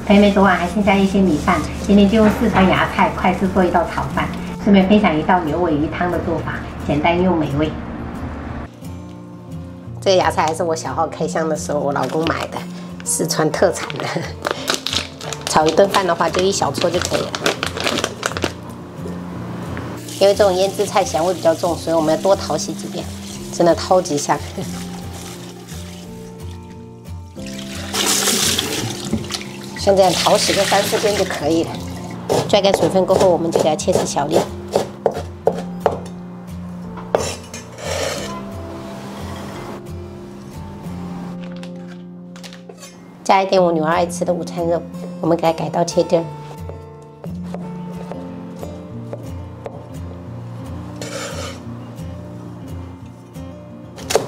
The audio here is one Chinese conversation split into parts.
朋友们，昨晚还剩下一些米饭，今天就用四川芽菜快速做一道炒饭，顺便分享一道牛尾鱼汤的做法，简单又美味。这个芽菜还是我小号开箱的时候我老公买的，四川特产的。炒一顿饭的话，就一小撮就可以了。因为这种腌制菜香味比较重，所以我们要多淘洗几遍，真的超级香。像这样淘洗个3、4遍就可以了。拽干水分过后，我们就给它切成小粒。加一点我女儿爱吃的午餐肉，我们给它改刀切丁。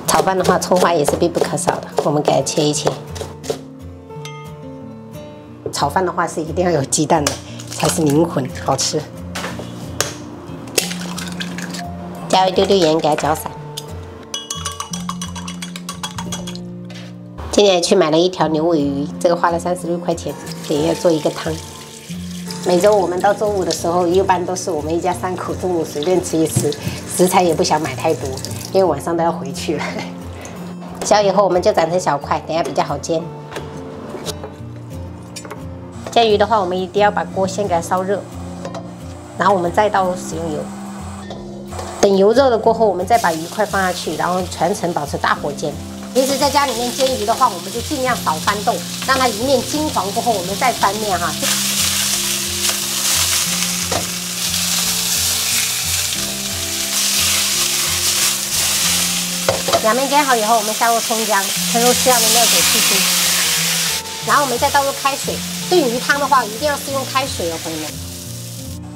炒饭的话，葱花也是必不可少的，我们给它切一切。炒饭的话是一定要有鸡蛋的，才是灵魂，好吃。加一丢丢盐，给它搅散。今天去买了一条牛尾鱼，这个花了36块钱，也要做一个汤。每周我们到周五的时候，一般都是我们一家3口中午随便吃一吃，食材也不想买太多，因为晚上都要回去了。削以后我们就斩成小块，等下比较好煎。煎鱼的话，我们一定要把锅先给它烧热，然后我们再倒食用油。等油热了过后，我们再把鱼块放下去，然后全程保持大火煎。平时在家里面煎鱼的话，我们就尽量少翻动，让它一面金黄过后，我们再翻面哈。两面煎好以后，我们下入葱姜，盛入适量的热水去腥，然后我们再倒入开水。炖鱼汤的话，一定要是用开水哦，朋友们。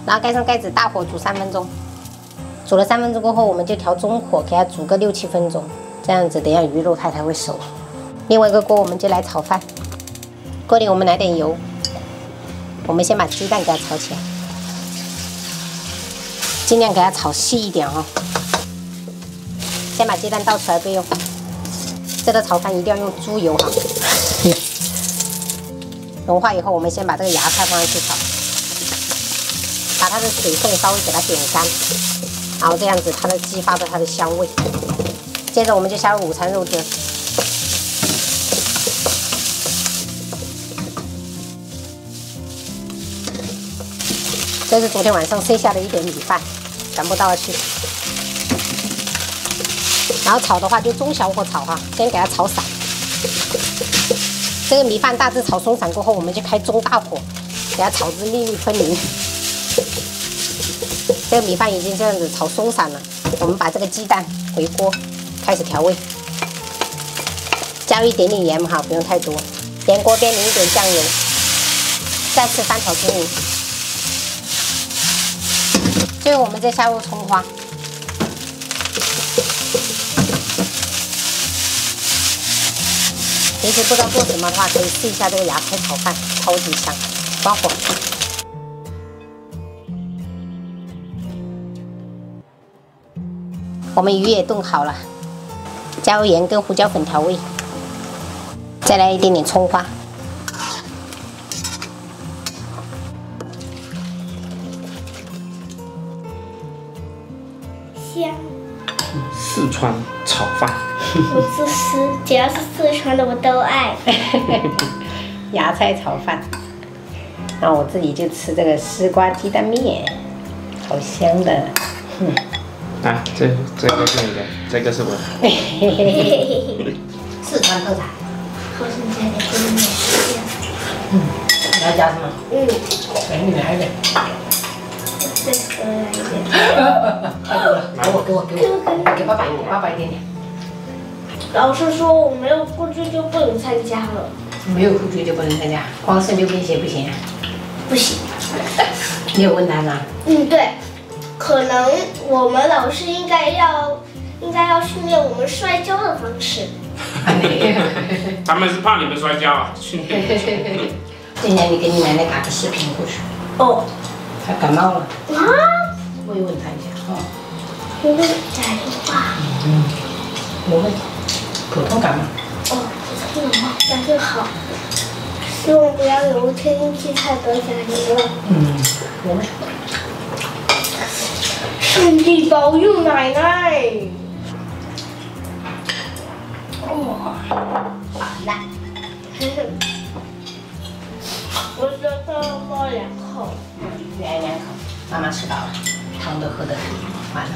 然后盖上盖子，大火煮3分钟。煮了3分钟过后，我们就调中火，给它煮个6、7分钟，这样子等下鱼肉它才会熟。另外一个锅我们就来炒饭，锅里我们来点油，我们先把鸡蛋给它炒起来，尽量给它炒细一点哦。先把鸡蛋倒出来备用。这个炒饭一定要用猪油哈。融化以后，我们先把这个芽菜放上去炒，把它的水分稍微给它煸干，然后这样子它的激发着它的香味。接着我们就下入午餐肉丁，这是昨天晚上剩下的一点米饭，全部倒下去。然后炒的话就中小火炒哈，先给它炒散。这个米饭大致炒松散过后，我们就开中大火，给它炒至粒粒分明。这个米饭已经这样子炒松散了，我们把这个鸡蛋回锅，开始调味，加入一点点盐哈，不用太多。沿锅边淋一点酱油，再次翻炒均匀。最后我们再下入葱花。平时不知道做什么的话，可以试一下这个芽菜炒饭，超级香。关火。我们鱼也炖好了，加入盐跟胡椒粉调味，再来一点点葱花。香。四川炒饭。我吃只要是四川的我都爱。芽菜炒饭，然后我自己就吃这个丝瓜鸡蛋面，好香的。啊，这个是你的，这个是我的。四川特产。我是加点鸡蛋面。你要加什么？给你来一点。再多来一点。给我，给爸爸一点点。老师说我没有数据就不能参加了。没有数据就不能参加，光是溜冰鞋不行啊？不行。你有问他吗？对，可能我们老师应该要训练我们摔跤的方式。他们是怕你们摔跤啊，训练。今年你给你奶奶打个视频过去。哦。她感冒了。啊？慰问她一下。我会打电话。没问题。普通感冒。普通感冒，那就好。希望不要有天气太多下雨了。我们上帝保佑奶奶。哇，好啦，我只喝了2口。来2口，妈妈吃饱了，汤都喝得完了。